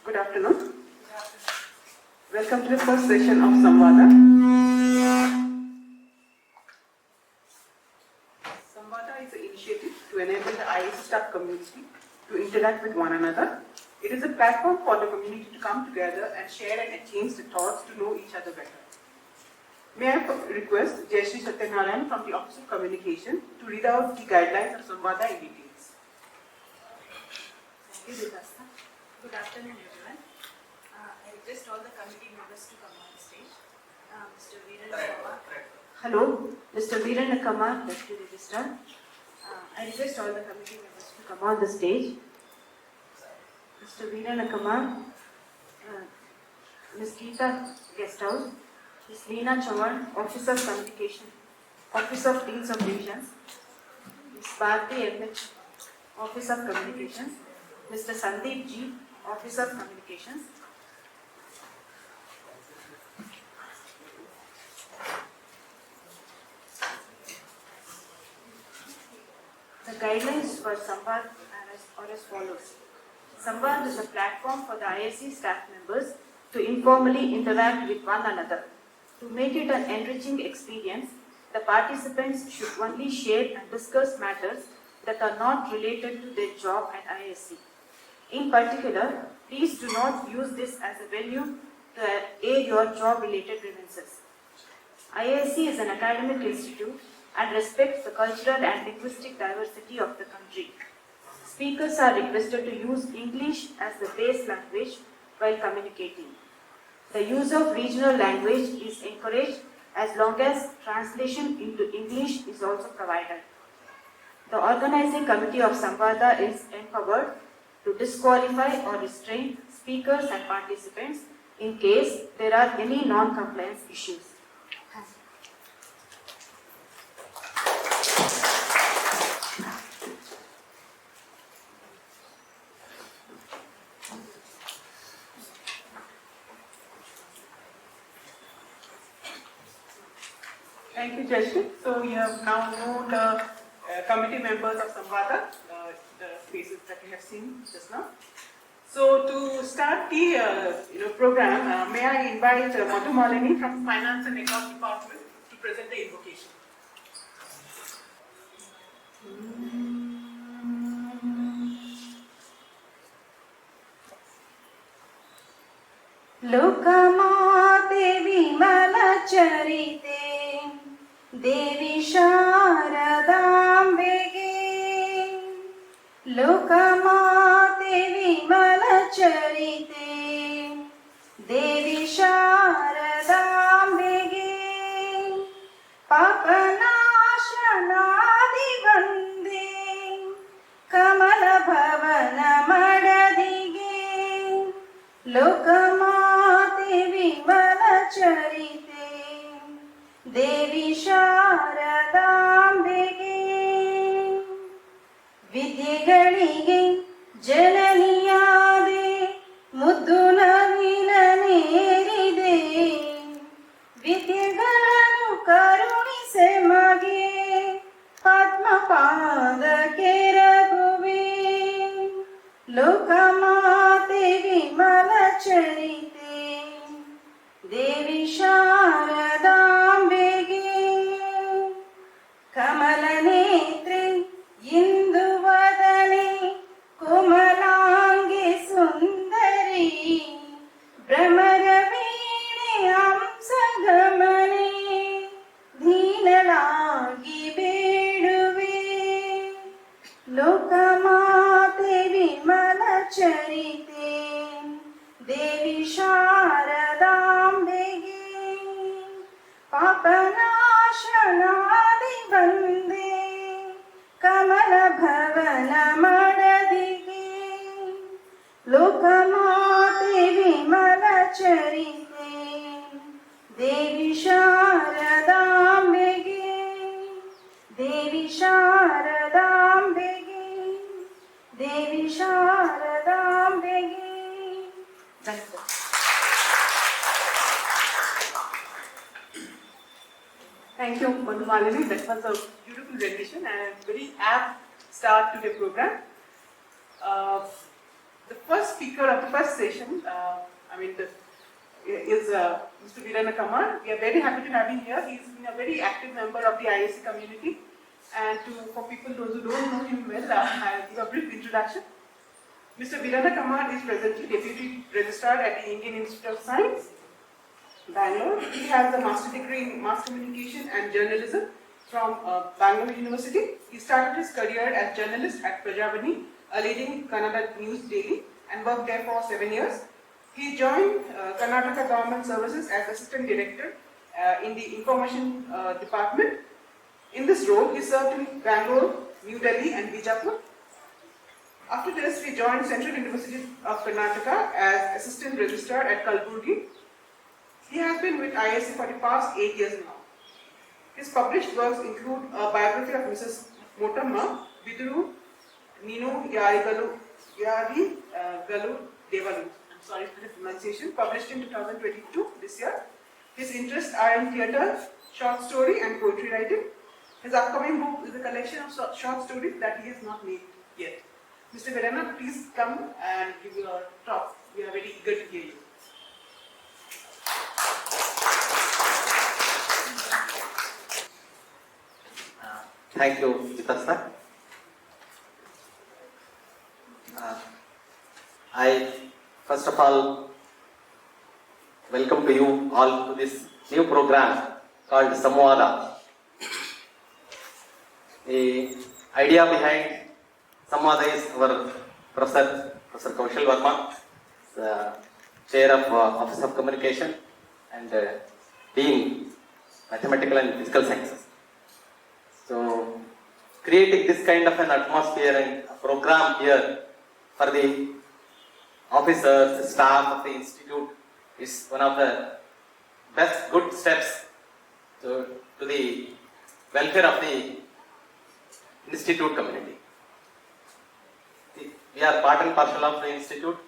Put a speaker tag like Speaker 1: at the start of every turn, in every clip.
Speaker 1: Good afternoon. Welcome to the first session of Samvaada. Samvaada is an initiative to enable the IISc staff community to interact with one another. It is a platform for the community to come together and share and exchange the thoughts to know each other better. May I request Jayashree Satyanarayan from the Office of Communication to read out the guidelines of Samvaada in details.
Speaker 2: Thank you, Vikas. Good afternoon, everyone. I request all the committee members to come on the stage. Mr. Veeranna Kammar.
Speaker 3: Hello, Mr. Veeranna Kammar, Deputy Registrar. I request all the committee members to come on the stage. Mr. Veeranna Kammar, Ms. Geeta, Guest House, Ms. Leena Chavan, Office of Communication, Office of Deans of Divisions, Ms. Bharti MH, Office of Communications, Mr. Sandeep G, Office of Communications. The guidelines for Samvaad are as follows. Samvaad is a platform for the IISc staff members to informally interact with one another. To make it an enriching experience, the participants should only share and discuss matters that are not related to their job at IISc. In particular, please do not use this as a venue to air your job-related grievances. IISc is an academic institute and respects the cultural and linguistic diversity of the country. Speakers are requested to use English as the base language while communicating. The use of regional language is encouraged as long as translation into English is also provided. The organizing committee of Samvaada is empowered to disqualify or restrain speakers and participants in case there are any non-compliance issues.
Speaker 1: Thank you, Jayashree. So you have now known the committee members of Samvaada, the faces that you have seen just now. So to start the program, may I invite Motamma from Finance and Accounts Department to present the invocation.
Speaker 3: लोकमाते विमलचरिते देवी शारदाम्बिके लोकमाते विमलचरिते देवी शारदाम्बिके पापनाशनादिवन्दे कमलभवनमडदिगे लोकमाते विमलचरिते देवी शारदाम्बिके विद्यೆಗಳಿಗೆ ಜನನಿಯಾದೆ ಮುದ್ದು ನವಿಲ ನೇರಿದೆ ವಿದ್ಯೆಗಳನ್ನು ಕರುಣಿಸೆ ಮಗೆ ಪದ್ಮಪಾದಕ್ಕೆ ರಘುವೆ ಲೋಕಮಾತೆ ವಿಮಲಚರಿತೆ ದೇವಿ ಶಾರದಾಂಬೆಗೆ ಕಮಲನೇತ್ರೆ ಇಂದುವದನೆ ಕೋಮಲಾಂಗಿ ಸುಂದರಿ ಭ್ರಮರವೀಣೆ ಹಂಸಗಮನೆ ದೀನಳಾಗಿ ಬೇಡುವೆ ಲೋಕಮಾತೆ ವಿಮಲಚರಿತೆ ದೇವಿ ಶಾರದಾಂಬೆಗೆ ಪಾಪನಾಶನಾದಿ ಬಂದೆ ಕಮಲ ಭವನ ಮಡದಿಗೆ ಲೋಕಮಾತೆ ವಿಮಲಚರಿತೆ ದೇವಿ ಶಾರದಾಂಬೆಗೆ ದೇವಿ ಶಾರದಾಂಬೆಗೆ ದೇವಿ ಶಾರದಾಂಬೆಗೆ ಧನ್ಯವಾದ.
Speaker 1: Thank you, Motamma. That was a beautiful rendition and a very apt start to the program. The first speaker of the first session, is Mr. Veeranna Kammar. We are very happy to have him here. He's been a very active member of the IISc community. And for people, those who don't know him well, I'll give a brief introduction. Mr. Veeranna Kammar is presently Deputy Registrar at the Indian Institute of Science, Bangalore. He has a master degree in Mass Communication and Journalism from Bangalore University. He started his career as journalist at Prajavani, a leading Kannada news daily, and worked there for 7 years. He joined Karnataka Government Services as Assistant Director in the Information Department. In this role, he served in Bangalore, New Delhi, and Bijapur. After this, he joined Central University of Karnataka as Assistant Registrar at Kalburgi. He has been with IISc for the past 8 years now. His published works include a biography of Mrs. Motamma, Biduru Ninu Yari Galu Devalu. I'm sorry for the pronunciation. Published in 2022, this year. His interests are in theatre, short story, and poetry writing. His upcoming book is a collection of short stories that he has not made yet. Mr. Veeranna, please come and give your talk. We are very eager to hear you.
Speaker 4: Thank you, Vitasa. I first of all welcome to you all to this new program called Samvaada. The idea behind Samvaada is our Professor Kaushal Verma, the Chair of Office of Communication and Dean Mathematical and Physical Sciences. So, creating this kind of an atmosphere and a program here for the officers, staff of the institute is one of the best good steps to the welfare of the institute community. We are part and parcel of the institute,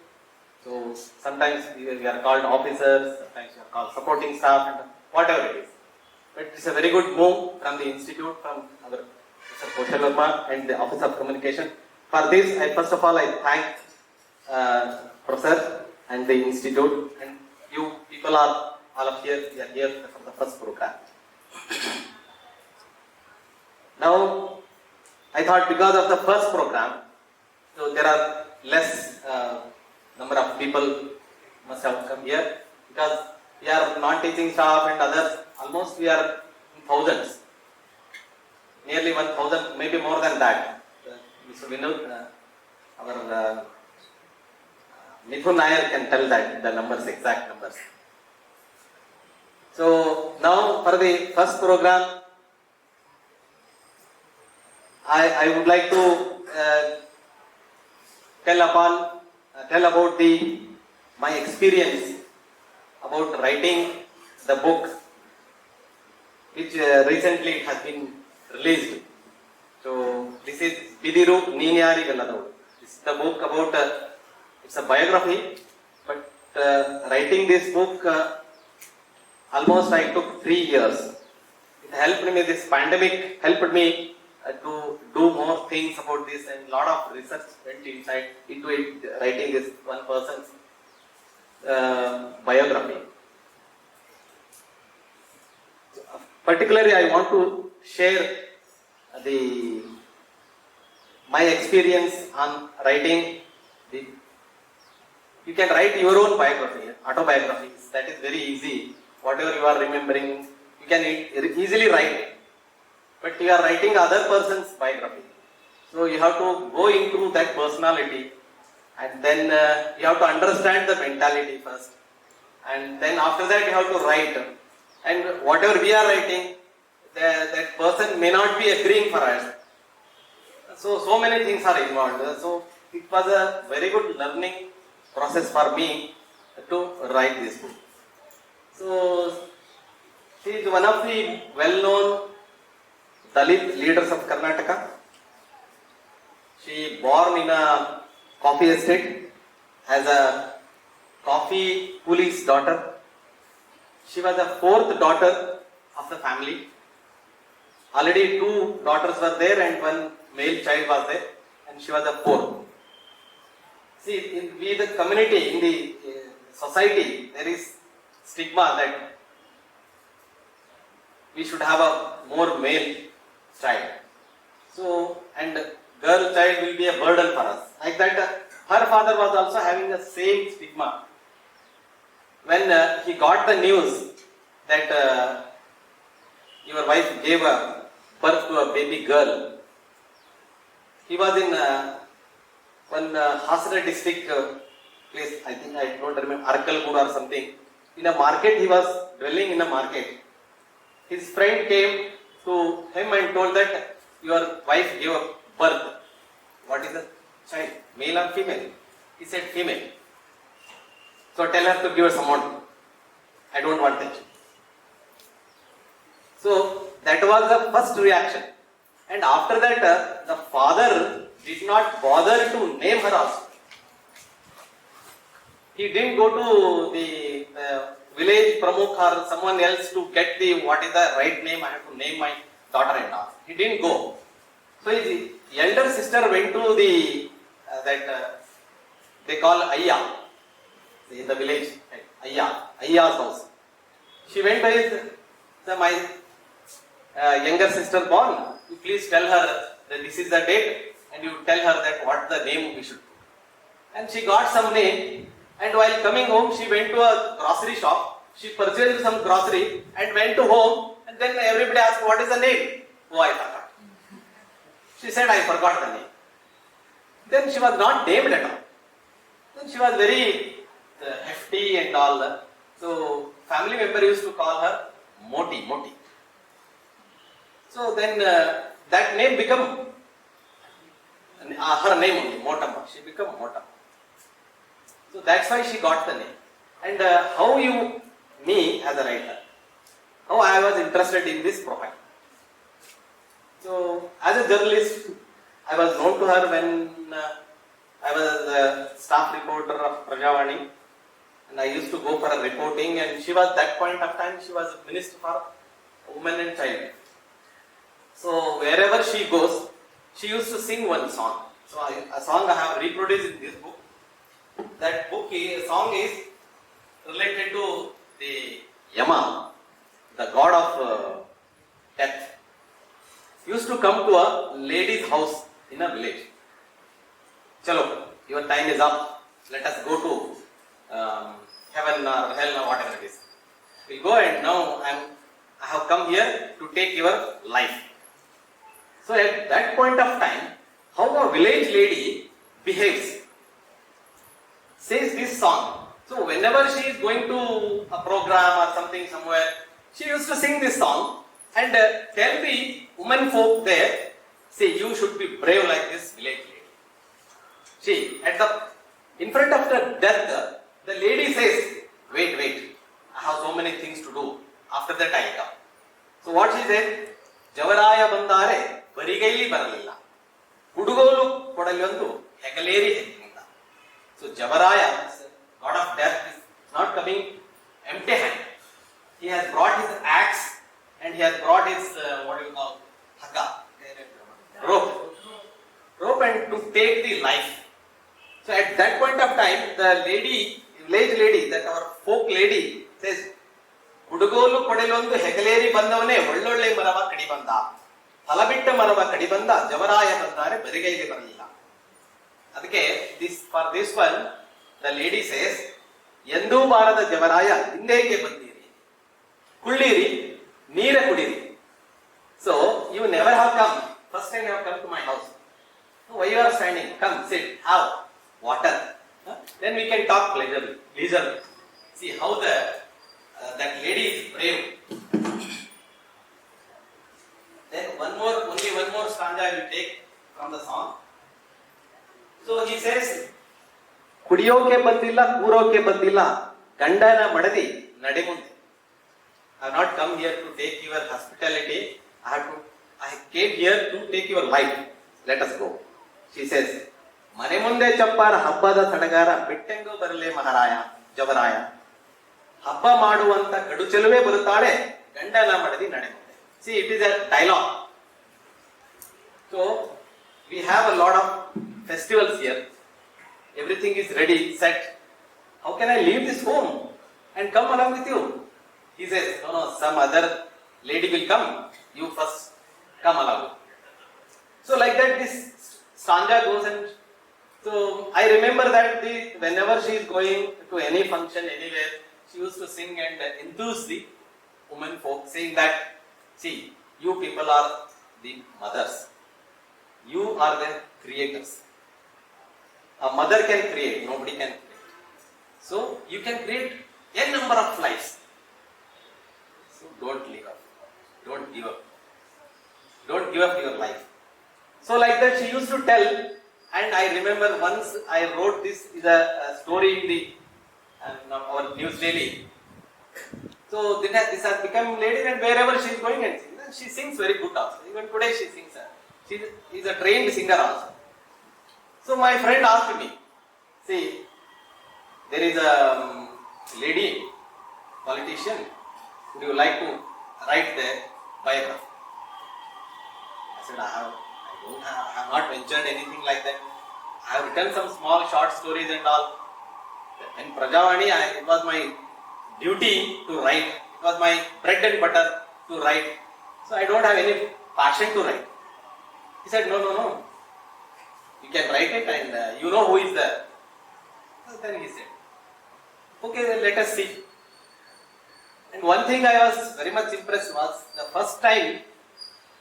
Speaker 4: so sometimes we are called officers, sometimes we are called supporting staff, and whatever it is. But it's a very good move from the institute, from our Mr. Kaushal Verma and the Office of Communication. For this, first of all, I thank Professor and the institute, and you people are all of here. We are here for the first program. Now, I thought because of the first program, so there are less number of people must have come here, because we are non-teaching staff and others, almost we are in thousands, nearly 1,000, maybe more than that. Mr. Vinod, our Mithun Nair can tell that the numbers, exact numbers. So now for the first program, I would like to tell about my experience about writing the book, which recently has been released. So this is Bidiru Ninyari Galadu. This is the book about it's a biography, but writing this book almost I took 3 years. It helped me. This pandemic helped me to do more things about this, and a lot of research went into it, writing this one person's biography. Particularly, I want to share my experience on writing. You can write your own biography, autobiographies. That is very easy. Whatever you are remembering, you can easily write. But you are writing other person's biography. So you have to go into that personality, and then you have to understand the mentality first. And then after that you have to write. And whatever we are writing, that person may not be agreeing for us. So many things are involved. So it was a very good learning process for me to write this book. So she is one of the well-known Dalit leaders of Karnataka. She born in a coffee estate as a coffee coolie's daughter. She was the 4th daughter of the family. Already 2 daughters were there and 1 male child was there, and she was the 4th. See, we the community, in the society, there is stigma that we should have a more male child. So, and girl child will be a burden for us. Like that, her father was also having the same stigma. When he got the news that your wife gave birth to a baby girl, he was in one Hasra district place, I think I don't remember, Arkalgud or something. In a market, he was dwelling in a market. His friend came to him and told that your wife gave birth. What is the child? Male or female? He said female. So tell her to give us some amount. I don't want that. So that was the first reaction. And after that, the father did not bother to name her also. He didn't go to the village pramukh or someone else to get the what is the right name. I have to name my daughter-in-law. He didn't go. So his elder sister went to the they call Ayya in the village. Ayya's house. She went by my younger sister born. You please tell her that this is the date, and you tell her that what the name we should do. And she got some name. And while coming home, she went to a grocery shop. She purchased some grocery and went to home. And then everybody asked, what is the name? Oh, I forgot. She said, I forgot the name. Then she was not named at all. Then she was very hefty and all. So family member used to call her Moti. So then that name became her name only, Motamma. She became Motamma. So that's why she got the name. And how you, me as a writer, how I was interested in this profile. So as a journalist, I was known to her when I was a staff reporter of Prajavani, and I used to go for a reporting, and she was that point of time, she was a minister for women and child. So wherever she goes, she used to sing one song. So a song I have reproduced in this book. That song is related to the Yama, the god of death. Used to come to a lady's house in a village. Chalo, your time is up. Let us go to heaven or hell or whatever it is. We'll go, and now I have come here to take your life. So at that point of time, how a village lady behaves, says this song. So whenever she is going to a program or something somewhere, she used to sing this song and tell the women folk there, say, you should be brave like this village lady. See, in front of the death, the lady says, wait, I have so many things to do. After that I come. So what she said, Javaraya bandare barigaili baralilla. Kudugolu kodalyandu hegaleri hekkinda. So Javaraya, god of death, is not coming empty hand. He has brought his axe and he has brought his haka, rope and to take the life. So at that point of time, the village lady, that our folk lady says, Udugolu Kodelondu Hegaleri Bandavane, Vollole Marava Kadibanda, Halabita Marava Kadibanda, Javaraya Bandare, Berigai Barilla. Okay, for this one, the lady says, Yendu Barada Javaraya, Indeke Bandiri, Kulliri, Neera Kudiri. So, you never have come. First time you have come to my house. Why you are standing? Come, sit, have water. Then we can talk leisurely. See how that lady is brave. Then only one more stanza I will take from the song. So he says, Kudiyoke bandilla, Kuroke bandilla, Gandana madadi, Nadimunde. I have not come here to take your hospitality. I came here to take your life. Let us go. She says, Mane munde chappara habbada sadagara bittengu barale maharaya, Javaraya. Habba maduvanta kadu cheluve barutade, Gandana madadi nadimunde. See, it is a dialogue. So, we have a lot of festivals here. everything is ready, set. How can I leave this home and come along with you? He says, no, no, some other lady will come. You first come along. So like that this stanza goes, and so I remember that whenever she is going to any function anywhere, she used to sing and enthuse the women folk, saying that, see, you people are the mothers. You are the creators. A mother can create, nobody can create. So you can create n number of lives. So don't leave up. Don't give up. Don't give up your life. So like that she used to tell, and I remember once I wrote this is a story in the our news daily. So this has become lady, and wherever she is going and she sings very good also. Even today she sings. She is a trained singer also. So my friend asked me, see, there is a lady, politician, would you like to write their biography? I said, I have not ventured anything like that. I have written some small short stories and all. In Prajavani, it was my duty to write. It was my bread and butter to write. So I don't have any passion to write. He said, no. You can write it, and you know who is there. So then he said, okay, let us see. And one thing I was very much impressed was the first time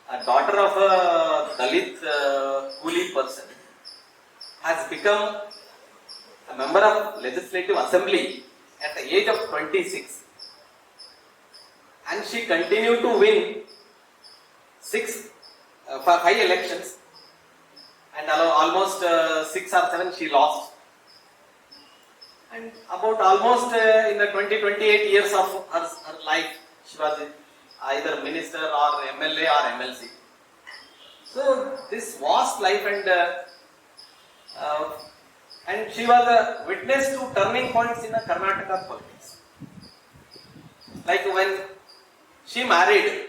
Speaker 4: a daughter of a Dalit coolie person has become a member of Legislative Assembly at the age of 26. And she continued to win 5 elections, and almost 6 or 7 she lost. And about almost in the 28 years of her life, she was either minister or MLA or MLC. So this vast life, and she was a witness to turning points in the Karnataka politics. Like when she married,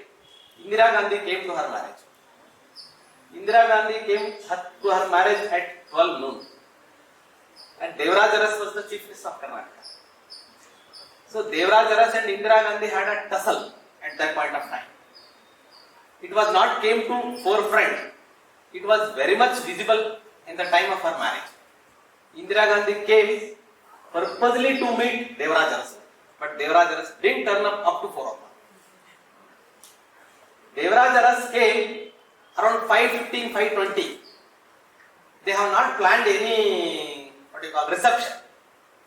Speaker 4: Indira Gandhi came to her marriage. Indira Gandhi came to her marriage at 12 noon. And Devraj Aras was the Chief Minister of Karnataka. So Devraj Aras and Indira Gandhi had a tussle at that point of time. It was not came to forefront. It was very much visible in the time of her marriage. Indira Gandhi came purposely to meet Devraj Aras, but Devraj Aras didn't turn up to 4 o'clock. Devraj Aras came around 5:15, 5:20. They have not planned any reception.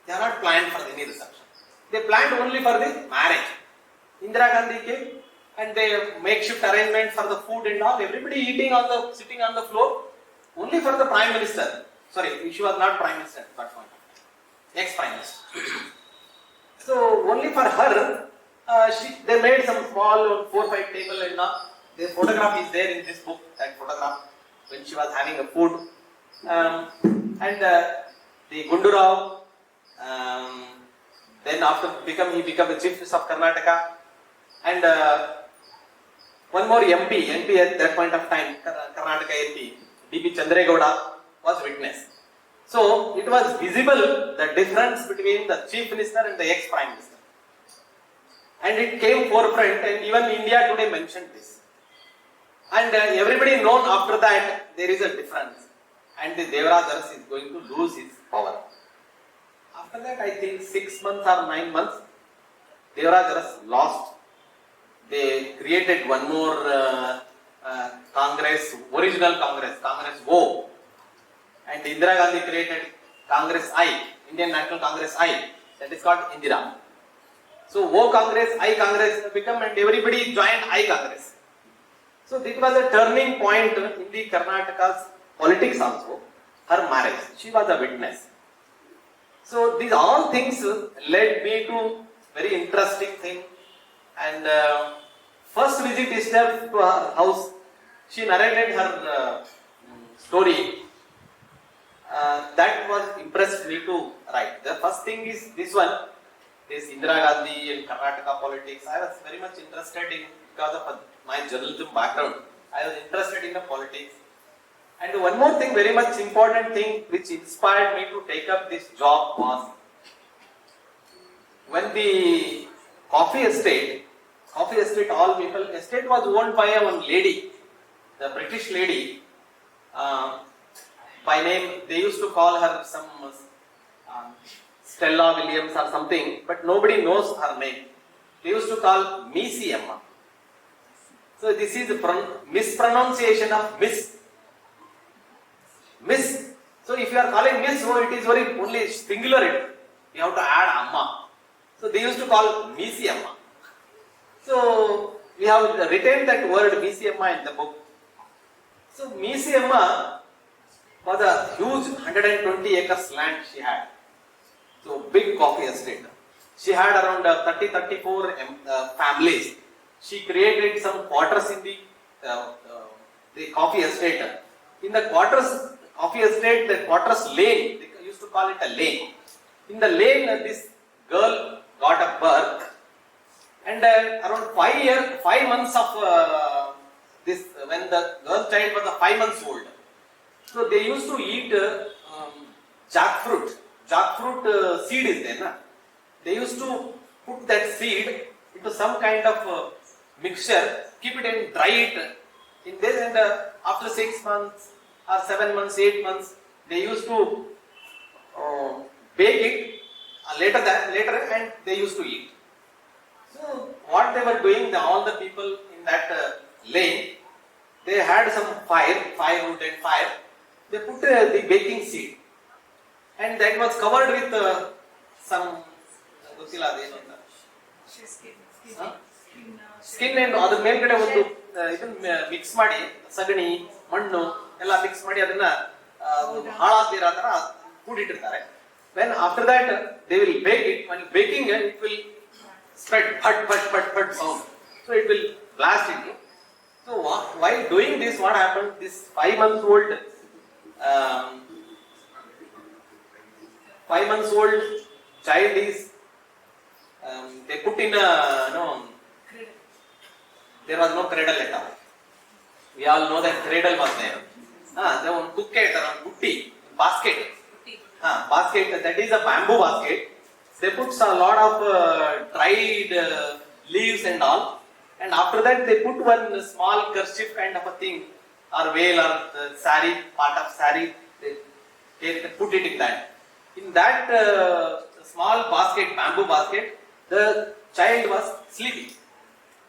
Speaker 4: They have not planned for any reception. They planned only for the marriage. Indira Gandhi came and they makeshift arrangement for the food and all. Everybody sitting on the floor. Only for the Prime Minister. Sorry, she was not Prime Minister at that point. Ex-Prime Minister. So only for her, they made some small 4-5 table and all. The photograph is there in this book. That photograph when she was having a food. The Gundurao, then after he became the Chief Minister of Karnataka, and one more MP at that point of time, Karnataka MP, D.B. Chandregowda was witness. So it was visible the difference between the Chief Minister and the ex-Prime Minister. And it came forefront, and even India today mentioned this. And everybody known after that there is a difference. And the Devraj Aras is going to lose his power. After that, I think 6 months or 9 months, Devraj Aras lost. They created one more Congress, original Congress O. And Indira Gandhi created Congress I, Indian National Congress I, that is called Indira. So O Congress, I Congress become, and everybody joined I Congress. So this was a turning point in the Karnataka's politics also, her marriage. She was a witness. So these all things led me to very interesting thing. And first visit itself to her house, she narrated her story. That was impressed me to write. The first thing is this one, this Indira Gandhi and Karnataka politics. I was very much interested in, because of my journalism background, I was interested in the politics. And one more thing, very much important thing which inspired me to take up this job was when the estate, all people, estate was owned by one lady, the British lady, by name, they used to call her some Stella Williams or something, but nobody knows her name. They used to call Missy Amma. So this is the mispronunciation of Miss. Miss. So if you are calling Miss, so it is very only singular. You have to add Amma. So they used to call Missy Amma. So we have written that word Missy Amma in the book. So Missy Amma was a huge 120 acres land she had. So big coffee estate. She had around 34 families. She created some quarters in the coffee estate. In the coffee estate, the quarters lane, they used to call it a lane. In the lane, this girl got a birth, and around 5 months of this, when the girl child was 5 months old, so they used to eat jackfruit. Jackfruit seed is there, na? They used to put that seed into some kind of mixture, keep it and dry it in this, and after 6 months or 7 months, 8 months, they used to bake it later, and they used to eat. So what they were doing, all the people in that lane, they had some firewood and fire. They put the baking seed, and that was covered with some skin ಏನು ಅದ್ರ ಮೇಲ್ಗಡೆ ಒಂದು ಇದನ್ನ mix ಮಾಡಿ ಸಗಣಿ ಮಣ್ಣು ಎಲ್ಲ mix ಮಾಡಿ ಅದನ್ನ ಹಾಳಾಗ್ದಿರೋ ತರ ಕೂಡಿಟ್ಟಿರ್ತಾರೆ. When after that they will bake it. When baking it will spread but sound, so it will blast into. So while doing this, what happened, this 5 months old child is they put in a there was no cradle at all. We all know that cradle was there. They one bucket or butti, basket. Basket, that is a bamboo basket. They put a lot of dried leaves and all. And after that they put one small kerchief kind of a thing, or veil or sari, part of sari. They put it in that. In that small basket, bamboo basket, the child was sleeping.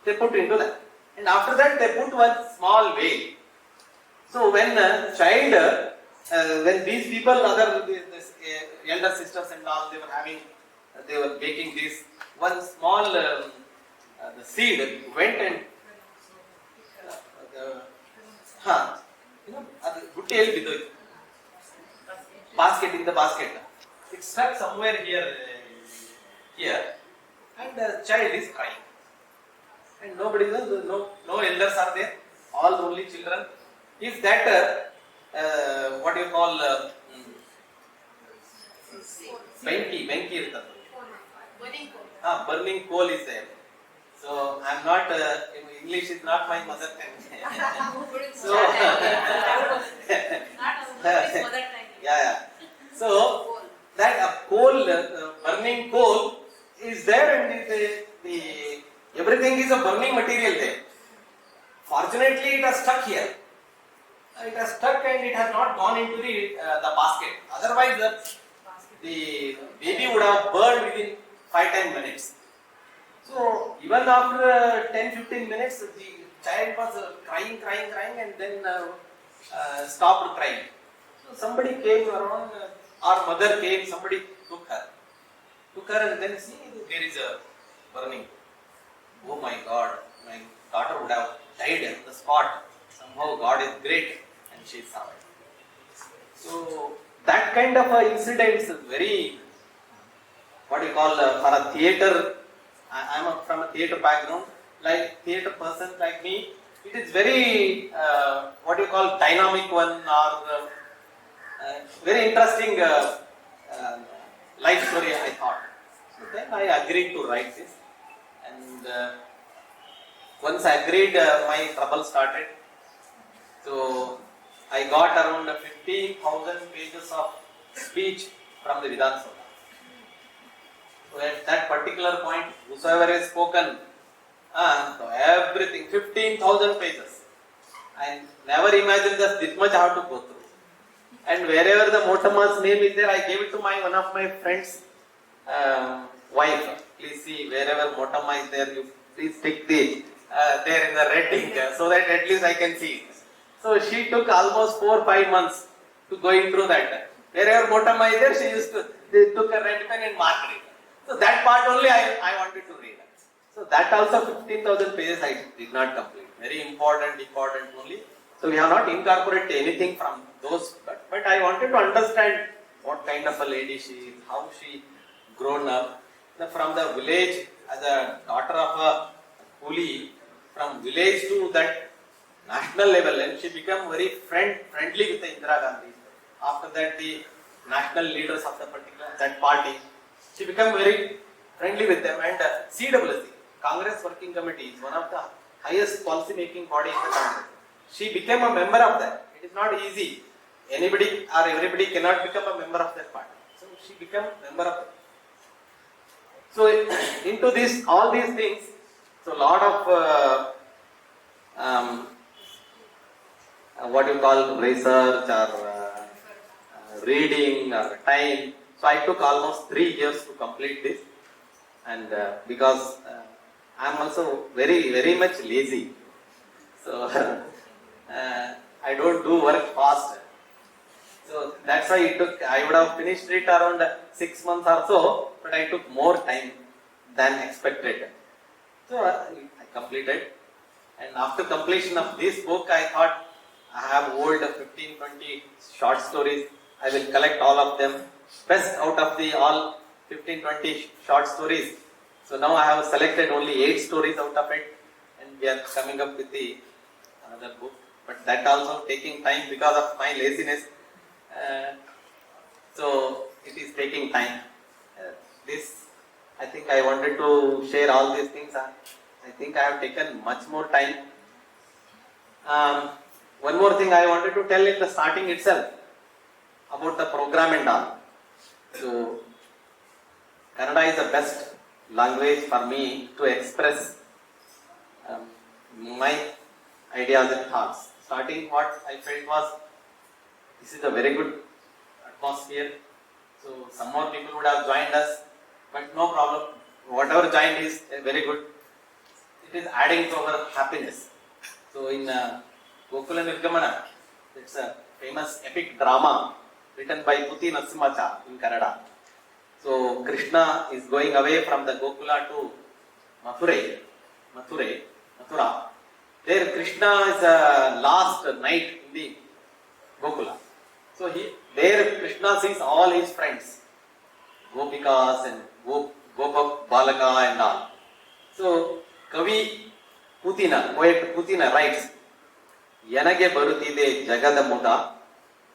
Speaker 4: They put into that. And after that they put one small veil. So when child, when these people, elder sisters and all, they were baking this, one small the seed went and basket, in the basket. It stuck somewhere here, and the child is crying. And nobody knows, no elders are there, all only children. If that, what do you call, benki irtadu. Burning coal is there. So I am not, English is not my mother tongue. So, yeah. So that coal, burning coal is there, and everything is a burning material there. Fortunately, it has stuck here. It has stuck and it has not gone into the basket. Otherwise, the baby would have burned within 5-10 minutes. So even after 10-15 minutes, the child was crying, and then stopped crying. So somebody came around, our mother came, somebody took her, and then see, there is a burning. Oh my God, my daughter would have died on the spot. Somehow God is great, and she is survived. So that kind of incidents is very, what you call, for a theatre. I am from a theatre background, like theatre person like me. It is very, what you call, dynamic one, or very interesting life story, I thought. So then I agreed to write this. And once I agreed, my trouble started. So I got around 15,000 pages of speech from the Vidhan Sabha. So at that particular point, whosoever is spoken, so everything, 15,000 pages. I never imagined that this much I have to go through. And wherever the Motamma's name is there, I gave it to one of my friends' wife. Please see, wherever Motamma is there, you please stick the there in the red ink so that at least I can see it. So she took almost 4 or 5 months to going through that. Wherever Motamma is there, they took a red pen and marked it. So that part only I wanted to read. So that also 15,000 pages I did not complete. Very important only. So we have not incorporated anything from those, but I wanted to understand what kind of a lady she is, how she grown up. From the village, as a daughter of a coolie, from village to that national level, and she became very friendly with the Indira Gandhi. After that, the national leaders of the particular that party, she became very friendly with them. And CWC, Congress Working Committee, is one of the highest policy making body in the Congress. She became a member of that. It is not easy. Anybody or everybody cannot become a member of that party. So she became a member of it. So into this, all these things, so a lot of what you call research or reading or time. So I took almost 3 years to complete this, and because I am also very much lazy, so I don't do work fast. So that's why it took. I would have finished it around 6 months or so, but I took more time than expected. So I completed, and after completion of this book, I thought I have old 15-20 short stories. I will collect all of them, best out of the all 15-20 short stories. So now I have selected only 8 stories out of it, and we are coming up with the another book. But that also taking time because of my laziness. So it is taking time. This, I think I wanted to share all these things. I think I have taken much more time. One more thing I wanted to tell in the starting itself about the program and all. So Kannada is the best language for me to express my ideas and thoughts. Starting, what I felt was, this is a very good atmosphere. So some more people would have joined us, but no problem. Whatever joined is very good. It is adding to our happiness. So in Gokula Nirgamana, it's a famous epic drama written by Puti Narasimha in Kannada. So Krishna is going away from the Gokula to Mathura. There Krishna is last night in the Gokula. So there Krishna sees all his friends, Gopikas and Gopa Balaka and all. So Kavi Putina, poet Putina writes, Yanage barutide jagada muda,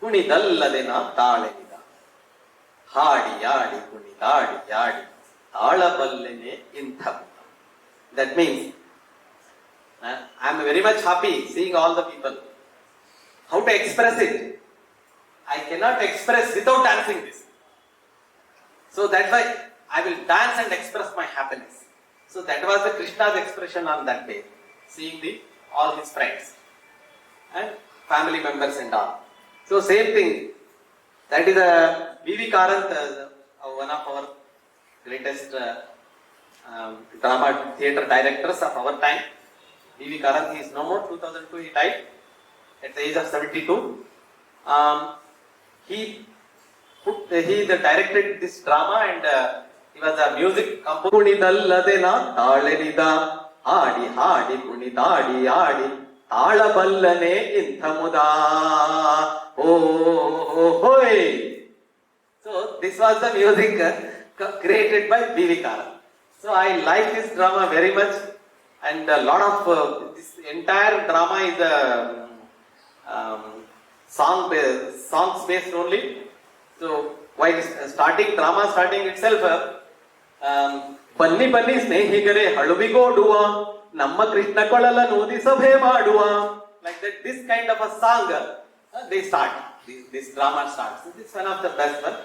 Speaker 4: kunidalladena talenida. Hadi yadi kunidadi yadi, talaballene intha. That means, I am very much happy seeing all the people. How to express it? I cannot express without dancing this. So that's why I will dance and express my happiness. So that was the Krishna's expression on that day, seeing all his friends and family members and all. So same thing. That is V.V. Karant, one of our greatest drama theatre directors of our time. V.V. Karant, he is no more. 2002 he died at the age of 72. He directed this drama, and he was a music composer. Kunidalladena talenida, hadi hadi kunidadi adi, talaballane inthamuda. Oh hoy. So this was the music created by V.V. Karant. So I like this drama very much, and a lot of this entire drama is songs based only. So while drama starting itself, Banni Banni Snehigare Halubigoduwa, Namma Krishna Kolala Nudi Sabhe Maduwa, like that, this kind of a song they start. This drama starts. This is one of the best one.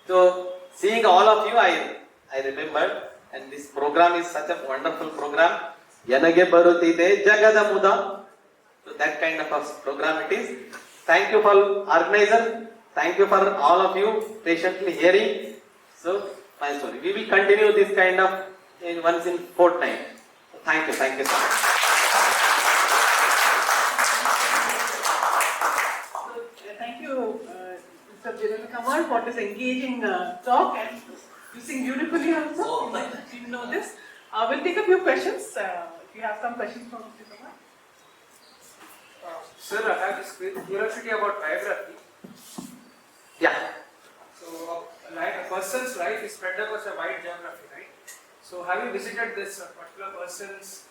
Speaker 4: So seeing all of you, I remembered, and this program is such a wonderful program. Yanage barutide jagada muda. So that kind of a program it is. Thank you for organizer. Thank you for all of you patiently hearing. So my story. We will continue this kind of once in fortnight. So thank you so much.
Speaker 1: Thank you, Mr. Veeranna Kammar, for this engaging talk, and you sing beautifully also. You know this. We'll take a few questions. If you have some questions from Mr. Kammar.
Speaker 5: Sir, I have this curiosity about biography.
Speaker 4: Yeah.
Speaker 5: So, a person's life is spread across a wide geography, right? So, have you visited this particular person's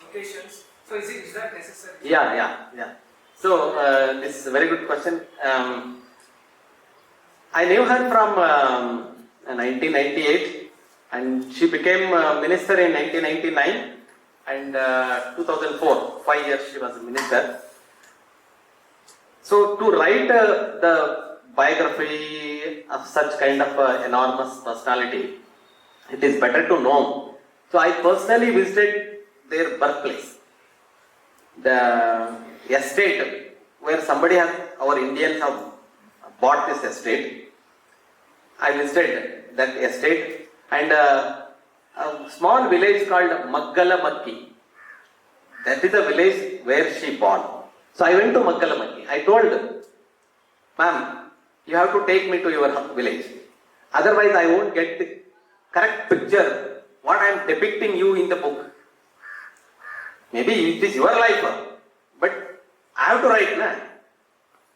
Speaker 5: locations? So, is that necessary?
Speaker 4: Yeah. So, this is a very good question. I knew her from 1998, and she became minister in 1999 and 2004. 5 years she was a minister. So, to write the biography of such kind of enormous personality, it is better to know. So, I personally visited their birthplace, the estate where our Indians have bought this estate. I visited that estate, and a small village called Maggalamakki. That is the village where she born. So I went to Maggalamakki. I told her, ma'am, you have to take me to your village. Otherwise I won't get the correct picture what I am depicting you in the book. Maybe it is your life, but I have to write, na?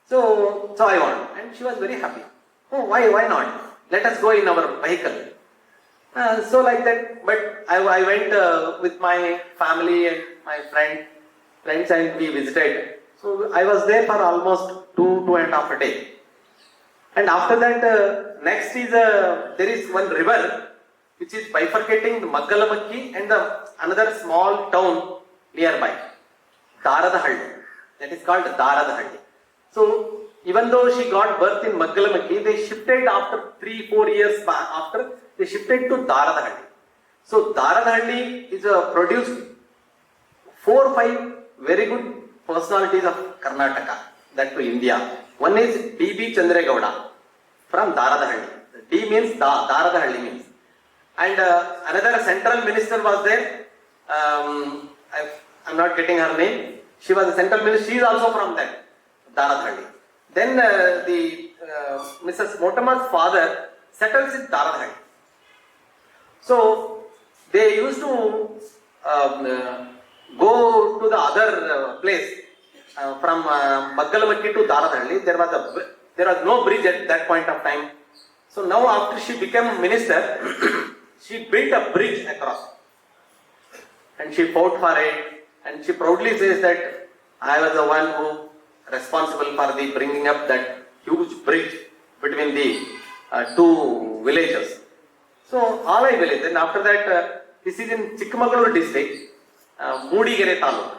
Speaker 4: So I want. And she was very happy. Oh, why not? Let us go in our vehicle. So like that, but I went with my family and my friends, and we visited. So I was there for almost 2.5 days. And after that, next is there is one river which is bifurcating Maggalamakki and another small town nearby, Daradahalli. That is called Daradahalli. So even though she got birth in Maggalamakki, they shifted after 3-4 years after, they shifted to Daradahalli. So Daradahalli is produced 4 or 5 very good personalities of Karnataka, that to India. One is D.B. Chandregowda from Daradahalli. D means Daradahalli means. And another central minister was there. I'm not getting her name. She was a central minister. She is also from that Daradahalli. Then Mrs. Motamma's father settles in Daradahalli. So they used to go to the other place from Maggalamakki to Daradahalli. There was no bridge at that point of time. So now after she became minister, she built a bridge across. And she fought for it. And she proudly says that I was the one who responsible for the bringing up that huge bridge between the two villages. So all I village. And after that, this is in Chikmagaluru district, Moodigere Taluk.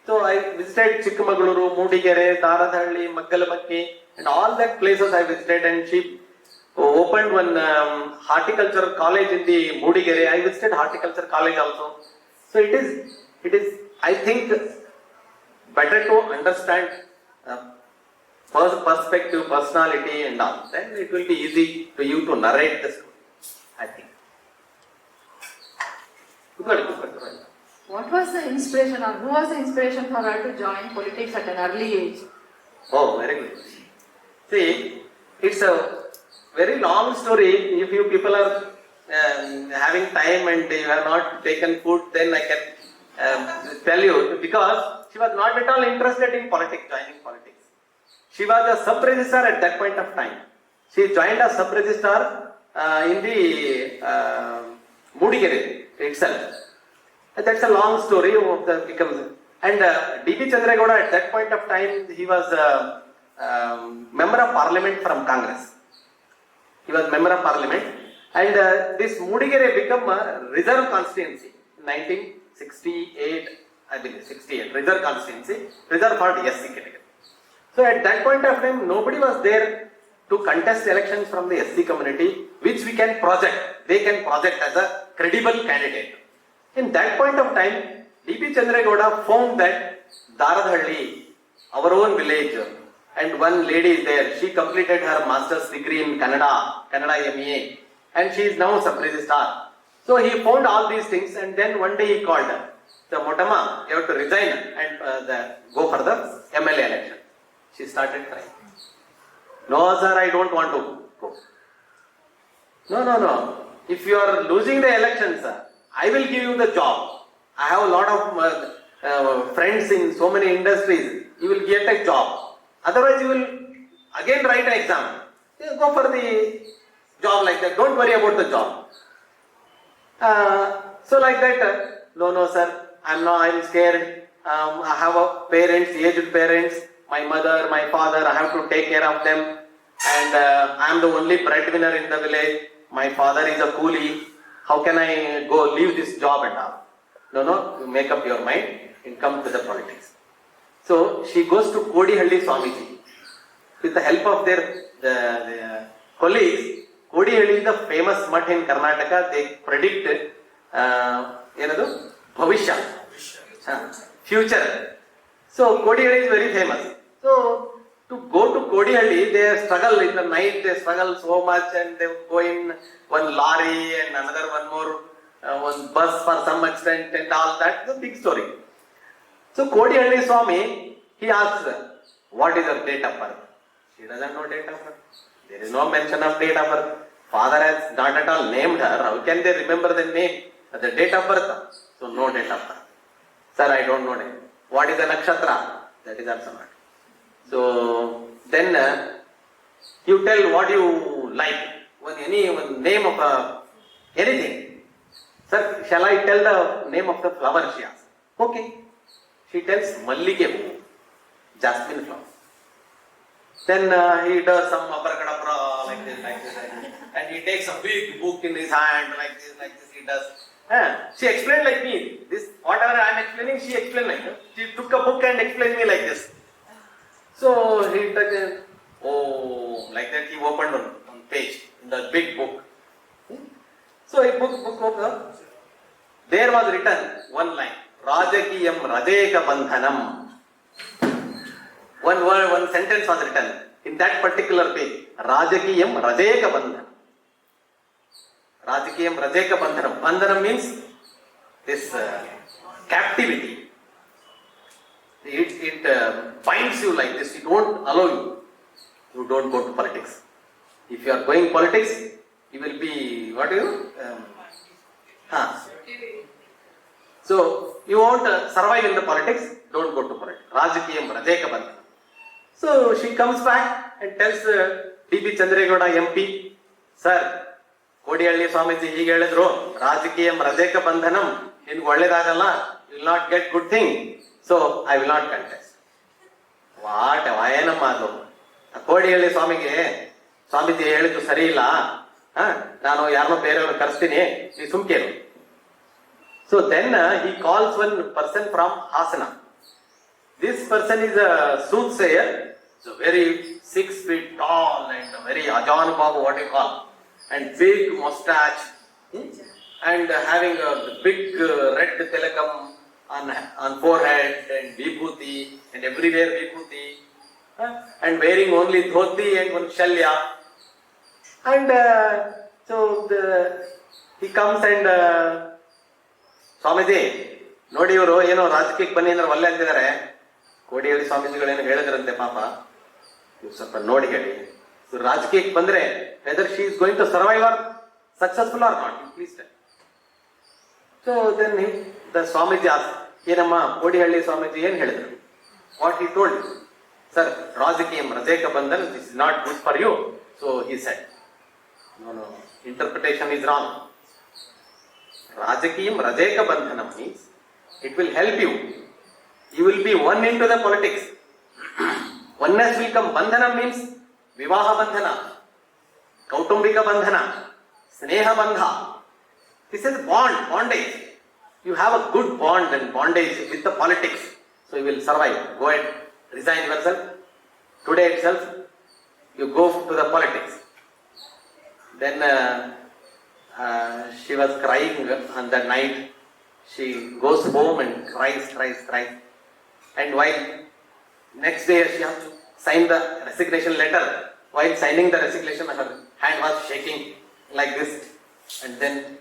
Speaker 4: So I visited Chikmagaluru, Moodigere, Daradahalli, Maggalamakki, and all that places I visited. And she opened one horticulture college in the Moodigere. I visited horticulture college also. So it is I think better to understand perspective, personality and all. Then it will be easy for you to narrate the story, I think. Good.
Speaker 6: What was the inspiration, or who was the inspiration for her to join politics at an early age?
Speaker 4: Oh, very good. See, it's a very long story. If you people are having time and you have not taken food, then I can tell you, because she was not at all interested in politics, joining politics. She was a sub-registrar at that point of time. She joined as sub-registrar in the Moodigere itself. That's a long story of the becomes. And D.B. Chandregowda at that point of time, he was a member of parliament from Congress. He was member of parliament. And this Moodigere became a reserve constituency in 1968, I believe 68, reserve constituency, reserved for SC category. So at that point of time, nobody was there to contest elections from the SC community, which we can project, they can project as a credible candidate. In that point of time, D.P. Chandregowda found that Daradhalli, our own village, and one lady is there, she completed her master's degree in Kannada MA, and she is now sub-registrar. So he found all these things, and then one day he called her. So Motamma, you have to resign and go for the MLA election. She started crying. No sir, I don't want to go. No. If you are losing the election, sir, I will give you the job. I have a lot of friends in so many industries. You will get a job. Otherwise, you will again write an exam. You go for the job like that. Don't worry about the job. So like that, no sir, I'm scared. I have parents, aged parents, my mother, my father, I have to take care of them, and I am the only breadwinner in the village. My father is a coolie. How can I go leave this job and all? No, you make up your mind and come to the politics. So she goes to Kodihalli Swamiji. With the help of their colleagues, Kodihalli is the famous mutt in Karnataka. They predict Bhavishya, future. So Kodihalli is very famous. So to go to Kodihalli, they struggle in the night. They struggle so much, and they go in one lorry and another one more, one bus for some extent, and all that. It's a big story. So Kodihalli Swami, he asks her, what is her date of birth? She doesn't know date of birth. There is no mention of date of birth. Father has not at all named her. How can they remember the name, the date of birth? So no date of birth. Sir, I don't know name. What is the nakshatra? That is also not. So then you tell what you like. One name of anything. Sir, shall I tell the name of the flower? She asks. Okay. She tells Mallige, jasmine flower. Then he does some abracadabra like this, and he takes a big book in his hand like this he does. She explained like me. This whatever I am explaining, she explained like that. She took a book and explained me like this. So he took like that he opened one page in the big book. So he book. There was written one line. Rajakiyam Rajeka Bandhanam. One word, one sentence was written in that particular page. Rajakiyam Rajeka Bandhanam. Rajakiyam Rajeka Bandhanam. Bandhanam means this captivity. It binds you like this. It won't allow you. You don't go to politics. If you are going politics, you will be, what do you? So, you won't survive in the politics, don't go to politics. Rajakiyam Rajeka Bandhanam. So, she comes back and tells D.P. Chandregowda MP, Sir, Kodihalli Swamiji hige helidru, Rajakiyam Rajeka Bandhanam, ninge ಒಳ್ಳೆದಾಗಲ್ಲ, you will not get good thing. So, I will not contest. What? ಏನಮ್ಮ ಅದು? ಕೋಡಿಹಳ್ಳಿ ಸ್ವಾಮೀಜಿ ಹೇಳಿದ್ದು ಸರಿ ಇಲ್ಲ, ನಾನು ಯಾರನ್ನೋ ಬೇರೆಯವ್ರನ್ನ ಕರೆಸ್ತೀನಿ, ನೀ ಸುಮ್ಕೇನು. So then he calls one person from Hasana. This person is a soothsayer, so very 6 feet tall and very Ajan Babu, what you call, and big mustache, and having a big red tilakam on forehead and vibhuti and everywhere vibhuti, and wearing only dhoti and one shalya. And so he comes and Swamiji ನೋಡಿ ಇವರು ಏನೋ ರಾಜಕೀಯಕ್ಕೆ ಬನ್ನಿ ಅಂದ್ರೆ ಒಳ್ಳೆ ಅಂತಿದ್ದಾರೆ. ಕೋಡಿಹಳ್ಳಿ ಸ್ವಾಮೀಜಿಗಳೇನು ಹೇಳಿದ್ರಂತೆ ಪಾಪ, ನೀವು ಸ್ವಲ್ಪ ನೋಡಿ ಹೇಳಿ. ರಾಜಕೀಯಕ್ಕೆ ಬಂದ್ರೆ whether she is going to survive or successful or not, please tell. So then the Swamiji ಏನಮ್ಮ ಕೋಡಿಹಳ್ಳಿ ಸ್ವಾಮೀಜಿ ಏನ್ ಹೇಳಿದ್ರು? ವಾಟ್ ಹಿ ಟೋಲ್ಡ್, ಸರ್ ರಾಜಕೀಯಂ ರಜೇಕ ಬಂಧನ್, this is not good for you. So he said, no, interpretation is wrong. Rajakiyam Rajeka Bandhanam means it will help you. You will be one into the politics. Oneness will come. Bandhanam means Vivaha Bandhana, Kautumbika Bandhana, Sneha Bandha. This is bondage. you have a good bond and bondage with the politics, so you will survive. Go ahead, resign yourself. Today itself, you go to the politics. Then she was crying on the night. She goes home and cries. And while next day she has to sign the resignation letter, while signing the resignation, her hand was shaking like this, and then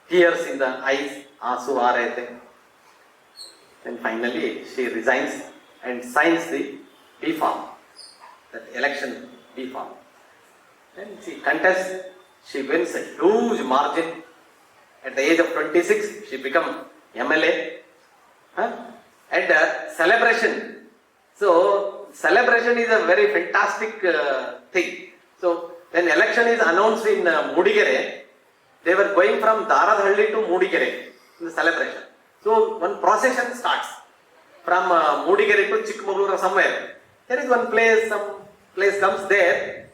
Speaker 4: tears in the eyes, aansu aa rahe the. Then finally she resigns and signs the B form, that election B form. Then she contests, she wins a huge margin. At the age of 26, she becomes MLA. And celebration. So celebration is a very fantastic thing. So when election is announced in Mudigere, they were going from Daradhalli to Mudigere in the celebration. So one procession starts from Mudigere to Chikmagalur or somewhere. There is one place, some place comes there,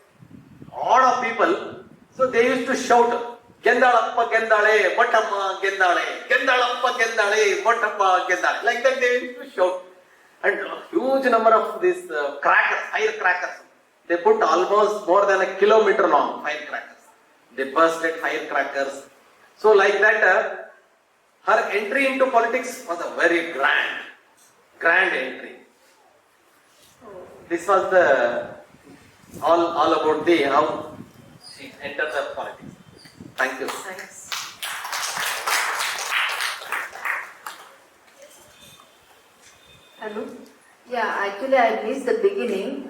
Speaker 4: lot of people. So they used to shout, Gendalappa Gendale, Motamma Gendale, Gendalappa Gendale, Motamma Gendale. Like that they used to shout. And a huge number of these crackers, firecrackers. They put almost more than a kilometer long firecrackers. They bursted firecrackers. So like that, her entry into politics was a very grand entry. This was the all about the how she entered the politics. Thank you.
Speaker 3: Thanks. Hello? Yeah, actually I missed the beginning.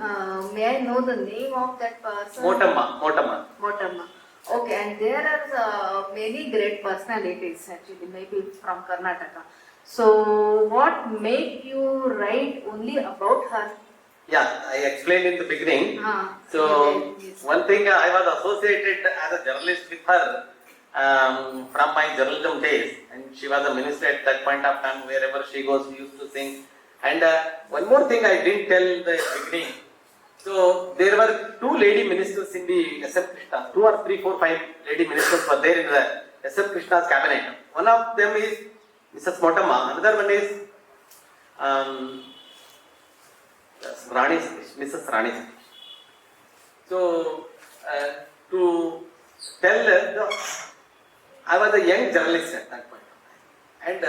Speaker 3: May I know the name of that person?
Speaker 4: Motamma.
Speaker 3: Motamma. Okay, and there are many great personalities actually, maybe from Karnataka. So, what made you write only about her?
Speaker 4: Yeah, I explained in the beginning. So,
Speaker 3: yes.
Speaker 4: one thing I was associated as a journalist with her from my journalism days, and she was a minister at that point of time. Wherever she goes, she used to sing. And one more thing I didn't tell in the beginning. So there were 2 lady ministers in the Sept, 2 or 3, 4, 5 lady ministers were there in the Sept cabinet. One of them is Mrs. Motamma, another one is Mrs. Rani. So to tell, I was a young journalist at that point and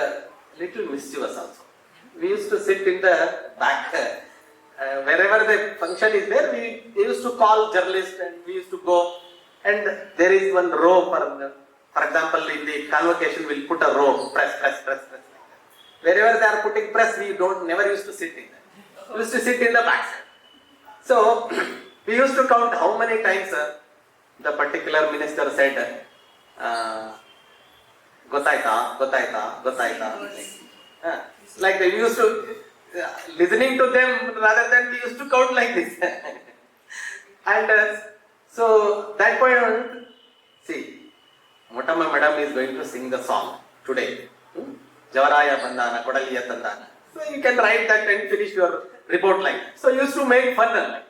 Speaker 4: little mischievous also. We used to sit in the back. Wherever the function is there, they used to call journalists and we used to go. And there is one row, for example, in the convocation, we'll put a row, press. Wherever they are putting press, we never used to sit in that. We used to sit in the back. So, we used to count how many times the particular minister said, Gotaita. Like they used to, listening to them rather than we used to count like this. And so that point, see, Motamma madam is going to sing the song today. Javaraya Bandana, Kodaliya Tandana. So you can write that and finish your report like that. So I used to make fun.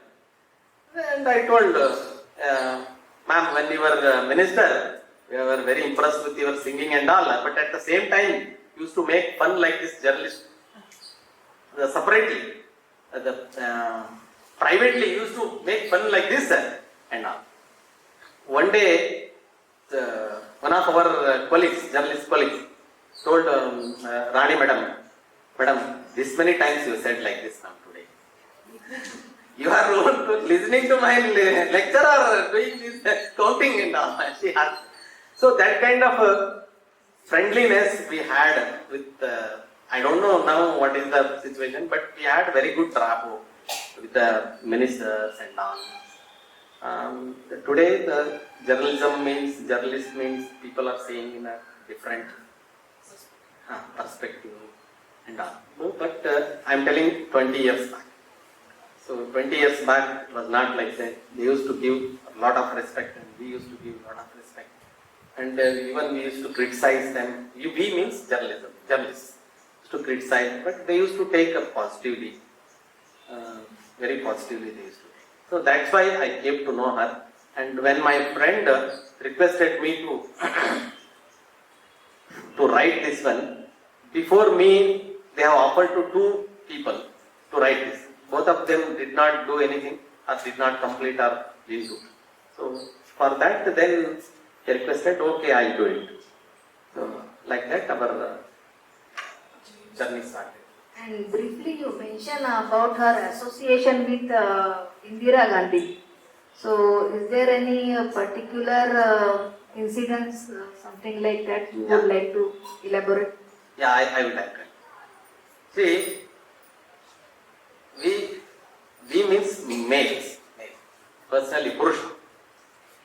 Speaker 4: And I told, ma'am, when you were minister, we were very impressed with your singing and all, but at the same time, used to make fun like this journalist separately, privately used to make fun like this and all. One day, one of our colleagues, journalist colleagues, told Rani madam, this many times you said like this now today. You are listening to my lecture or doing this counting and all. She asked. So that kind of friendliness we had with, I don't know now what is the situation, but we had very good rapport with the ministers and all. Today the journalist means people are seeing in a different perspective and all. No, but I am telling 20 years back. So 20 years back it was not like that. They used to give a lot of respect and we used to give a lot of respect. And even we used to criticize them. We means journalists used to criticize, but they used to take up positively, very positively they used to take. So that's why I came to know her. And when my friend requested me to to write this one. Before me, they have offered to 2 people to write this. Both of them did not do anything or did not complete or didn't do. So for that, then he requested, okay, I'll do it. So like that, our journey started.
Speaker 6: And briefly, you mentioned about her association with Indira Gandhi. So, is there any particular incidents, something like that you would like to elaborate?
Speaker 4: Yeah, I would like that. See, we means males, personally, Purusha.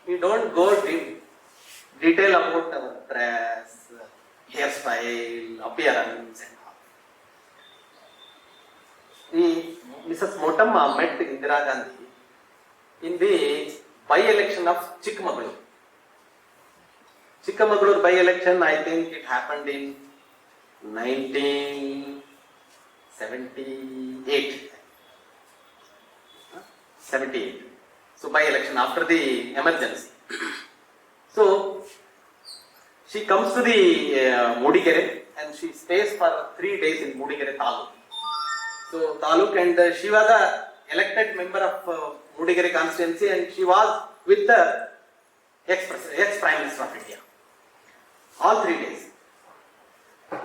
Speaker 4: We don't go detail about our dress, hairstyle, appearance and all. Mrs. Motamma met Indira Gandhi in the by-election of Chikmagalur. Chikmagalur by-election, I think it happened in 1978. 78. So by-election after the emergency. So she comes to the Mudigere and she stays for 3 days in Mudigere Taluk. So Taluk, and she was a elected member of Mudigere constituency, and she was with the ex-Prime Minister of India. All 3 days.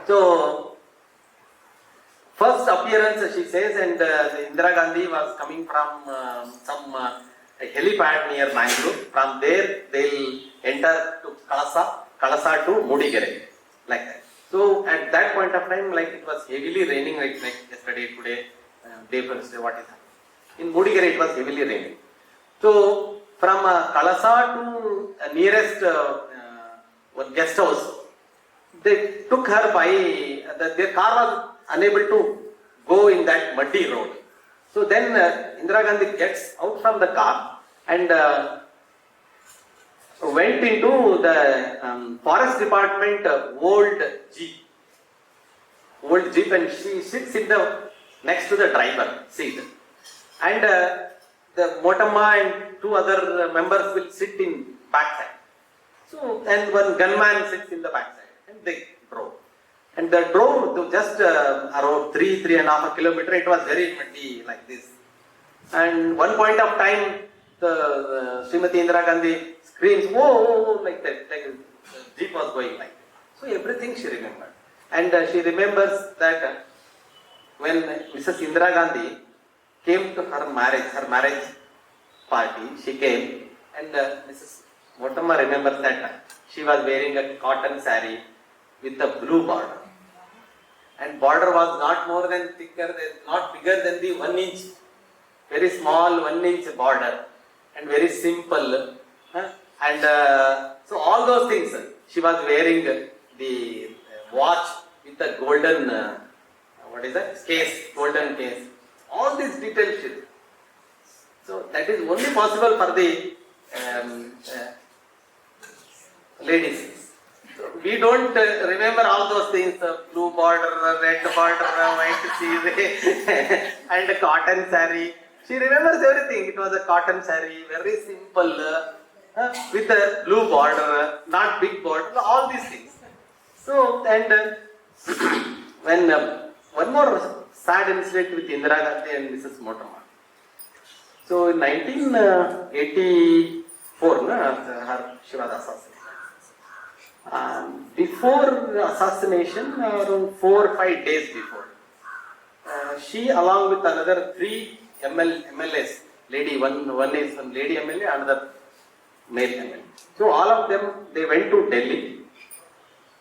Speaker 4: So first appearance, she says, and Indira Gandhi was coming from some helipad near Bangalore. From there, they'll enter to Kalasa to Mudigere, like that. So at that point of time, like it was heavily raining, like yesterday, today, day first day, what is happening? In Mudigere, it was heavily raining. So from Kalasa to nearest one guest house, they took her by, their car was unable to go in that muddy road. So then Indira Gandhi gets out from the car and went into the forest department old jeep, and she sits in the next to the driver seat, and the Motamma and 2 other members will sit in backside. So and one gunman sits in the backside, and they drove. And they drove to just around 3.5 kilometers. It was very muddy like this. And one point of time, the Srimati Indira Gandhi screams, "Whoa!" like that. Like the jeep was going like that. So everything she remembered. And she remembers that when Mrs. Indira Gandhi came to her marriage party, she came, and Mrs. Motamma remembers that she was wearing a cotton saree with a blue border. And border was not more than not bigger than the 1 inch, very small 1 inch border, and very simple. And so all those things, she was wearing the watch with the golden, case, golden case. All these details. So that is only possible for the ladies. We don't remember all those things, blue border, red border, white saree, and cotton saree. She remembers everything. It was a cotton saree, very simple, with a blue border, not big border, all these things. So, and when one more sad incident with Indira Gandhi and Mrs. Motamma. So in 1984, she was assassinated. Before assassination, around 4 or 5 days before, she along with another 3 MLAs, one is one lady MLA, another male MLA. So all of them, they went to Delhi.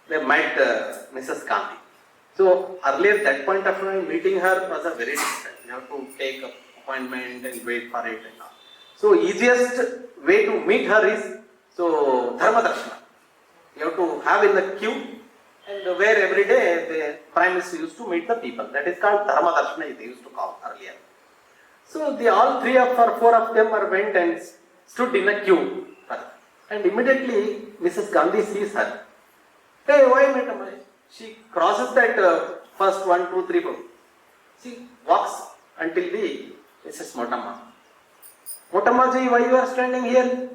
Speaker 4: They met Mrs. Gandhi. So earlier that point of time, meeting her was a very difficult. You have to take an appointment and wait for it and all. So easiest way to meet her is Dharma Darshana. You have to have in the queue, and where every day the Prime Minister used to meet the people. That is called Dharma Darshana, they used to call earlier. So all 3 or 4 of them went and stood in a queue. And immediately Mrs. Gandhi sees her. Hey, why madam? She crosses that first 1, 2, 3, 4. She walks until the Mrs. Motamma. Motamma ji, why you are standing here?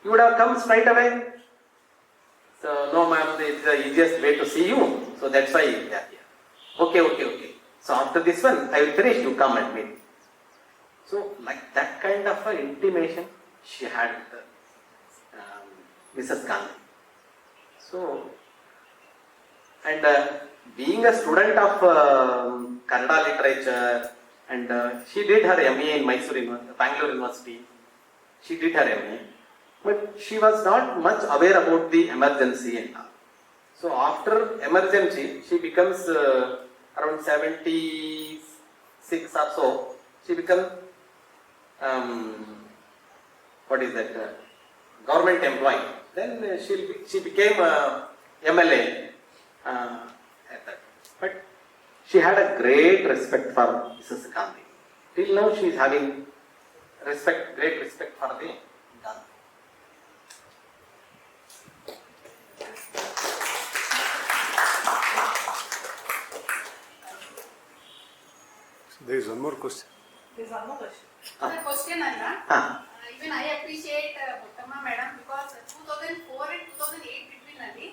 Speaker 4: You would have come straight away. So, no ma'am, it's the easiest way to see you. So that's why they are here. Okay. So after this one, I will finish, you come and meet. So like that kind of a intimation she had with Mrs. Gandhi. So, and being a student of Kannada literature, and she did her MA in Bangalore University. She did her MA, but she was not much aware about the emergency and all. So after emergency, she becomes around 76 or so. She becomes government employee. Then she became MLA at that. But she had a great respect for Mrs. Gandhi. Till now she is having great respect for the Gandhi.
Speaker 7: There is one more question.
Speaker 2: There's one more question.
Speaker 4: Ah.
Speaker 2: The question
Speaker 4: Ah.
Speaker 2: even I appreciate Motamma madam because 2004 and 2008 between ಅಲ್ಲಿ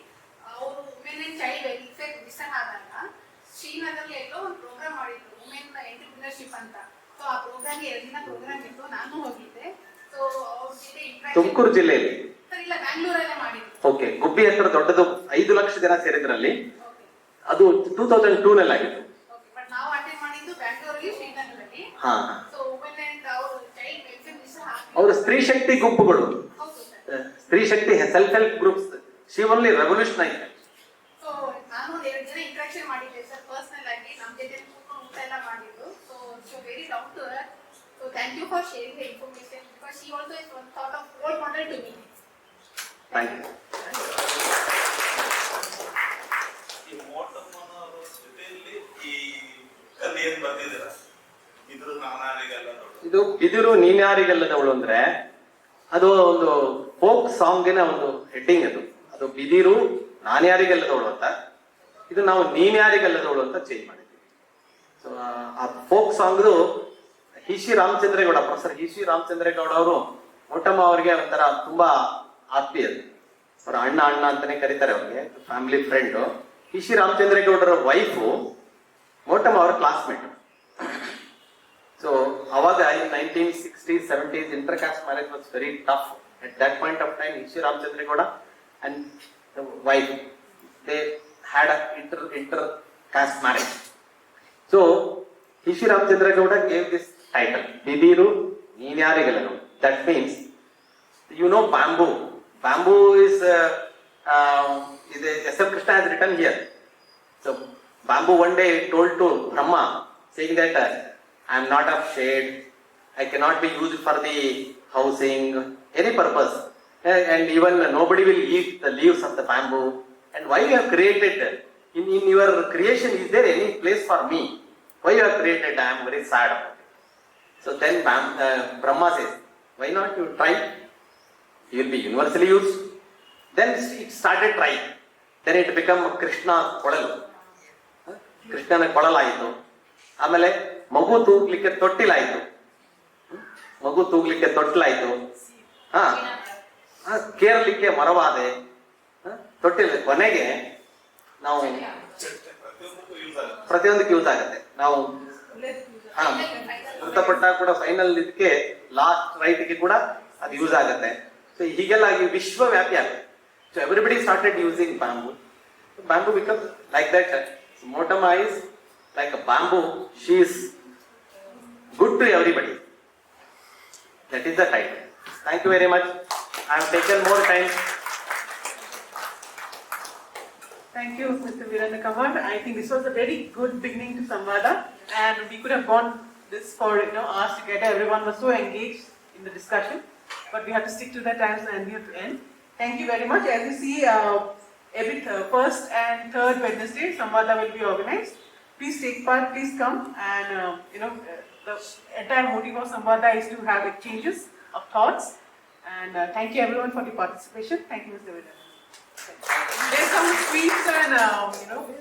Speaker 2: ಅವರು women and child welfare mission ಆದಾಗ ಶ್ರೀನಗರಲ್ಲಿ ಎಲ್ಲೋ ಒಂದು program ಮಾಡಿದ್ರು women entrepreneurship ಅಂತ. So ಆ program 2 ದಿನ ಪ್ರೋಗ್ರಾಮ್ ಇತ್ತು, ನಾನು ಹೋಗಿದ್ದೆ. ಸೊ ಅವ್ರ ಜೊತೆ
Speaker 4: ತುಮಕೂರು ಜಿಲ್ಲೆಯಲ್ಲಿ
Speaker 2: ಸರ್ ಇಲ್ಲ ಬ್ಯಾಂಗ್ಳೂರಲ್ಲೇ ಮಾಡಿದ್ರು.
Speaker 4: ಓಕೆ, ಗುಬ್ಬಿ ಹತ್ರ ದೊಡ್ಡದು 5 ಲಕ್ಷ ಜನ ಸೇರಿದ್ರಲ್ಲಿ ಅದು 2002 ನಲ್ಲಿ ಆಗಿತ್ತು.
Speaker 2: ಬಟ್ ನಾವು ಅಟೆಂಡ್ ಮಾಡಿದ್ದು ಬ್ಯಾಂಗ್ಳೂರಲ್ಲಿ ಶ್ರೀನಗರಲ್ಲಿ.
Speaker 4: ಹಾ,
Speaker 2: ಸೊ ವುಮೆನ್ ಅಂಡ್ ಅವರು ಚೈಲ್ಡ್ ವೆಲ್ಫೇರ್ ಮಿಷನ್
Speaker 4: ಅವರು ಸ್ತ್ರೀ ಶಕ್ತಿ ಗುಂಪುಗಳು,
Speaker 2: ಹೌದು sir.
Speaker 4: Stree Shakti self help groups. She only revolutionise.
Speaker 2: So ನಾನು 2 ದಿನ ಇಂಟ್ರಾಕ್ಷನ್ ಮಾಡಿದ್ದೆ ಸರ್ ಪರ್ಸನಲ್ ಆಗಿ, ನಮ್ಮ ಜೊತೆ ಕೂತ್ಕೊಂಡು ಊಟ ಎಲ್ಲ ಮಾಡಿದ್ದು. So very down to earth. So thank you for sharing the information because she also is one sort of role model to me.
Speaker 4: Thank you.
Speaker 8: ಈ ಮೋಟಮ್ಮನ ಜೊತೆಯಲ್ಲಿ ಈ ಕಥೆ ಏನ್ ಬರ್ತಿದ್ದೀರ ಇದ್ರ ನಾನಾರಿಗೆಲ್ಲ
Speaker 4: ಇದು ಬಿದಿರು ನೀನ್ಯಾರಿಗೆಲ್ಲದವಳು ಅಂದ್ರೆ ಅದು ಒಂದು ಫೋಕ್ ಸಾಂಗಿನ ಒಂದು ಹೆಡ್ಡಿಂಗ್. ಅದು ಬಿದಿರು ನಾನ್ಯಾರಿಗೆಲ್ಲದವಳು ಅಂತ, ಇದು ನಾವು ನೀನ್ಯಾರಿಗೆಲ್ಲದವಳು ಅಂತ ಚೇಂಜ್ ಮಾಡಿದ್ವಿ. ಸೊ ಆ ಫೋಕ್ ಸಾಂಗ್ದು ಹಿಶಿ ರಾಮಚಂದ್ರೇಗೌಡ, ಪ್ರೊಫೆಸರ್ ಹಿಶಿ ರಾಮಚಂದ್ರೇಗೌಡ ಅವರು ಮೋಟಮ್ಮ ಅವರಿಗೆ ಒಂಥರ ತುಂಬಾ ಆತ್ಮೀಯರು. ಅವ್ರ ಅಣ್ಣ ಅಂತಾನೆ ಕರೀತಾರೆ ಅವ್ರಿಗೆ, ಫ್ಯಾಮಿಲಿ ಫ್ರೆಂಡ್. ಹಿಶಿ ರಾಮಚಂದ್ರೇಗೌಡರ ವೈಫು ಮೋಟಮ್ಮ ಅವರ ಕ್ಲಾಸ್ಮೇಟ್. ಸೊ ಅವಾಗ in 1960s, 70s intercaste marriage was very tough. At that point of time, Hishi Ramchandra and the wife, they had a inter-caste marriage. So Hishi Ramchandra gave this title, Bidiru Ninyarigalanu. That means, you know, bamboo. Bamboo is S.M. Krishna has written here. So bamboo one day told to Brahma, saying that I am not of shade, I cannot be used for the housing, any purpose, and even nobody will eat the leaves of the bamboo. And why you have created, in your creation, is there any place for me? Why you have created? I am very sad about it. So then Brahma says, why not you try? You will be universally used. Then it started trying. Then it became Krishna Kodal. Krishna Kodal ಆಯಿತು. ಆಮೇಲೆ ಮಗು ತೂಗ್ಲಿಕ್ಕೆ ತೊಟ್ಟಿಲಾಯ್ತು. ಹಾ, ಕೇರಲಿಕ್ಕೆ ಮರವಾದೆ, ತೊಟ್ಟಿಲ್ಲ. ಕೊನೆಗೆ ನಾವು ಪ್ರತಿಯೊಂದಕ್ಕೆ use ಆಗುತ್ತೆ. ನಾವು ಮೃತಪಟ್ಟಾಗ ಕೂಡ final ಇದಕ್ಕೆ ಲಾಸ್ಟ್ ರೈಟ್ಗೆ ಕೂಡ ಅದು ಯೂಸ್ ಆಗುತ್ತೆ. ಸೊ ಹೀಗೆಲ್ಲ ವಿಶ್ವವ್ಯಾಪಿ ಆಗುತ್ತೆ. So everybody started using bamboo. Bamboo becomes like that. So Motamma is like a bamboo. She is good to everybody. That is the title. Thank you very much. I have taken more time.
Speaker 1: Thank you, Mr. Veeranna Kammar. I think this was a very good beginning to Samvaada, and we could have gone this for hours together. Everyone was so engaged in the discussion, but we have to stick to the times and we have to end. Thank you very much. As you see, every first and third Wednesday, Samvaada will be organized. Please take part. Please come, and the entire motive of Samvaada is to have exchanges of thoughts. And thank you everyone for the participation. Thank you, Mr. Veeranna. There's some sweets and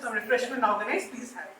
Speaker 1: some refreshment organized. Please have it.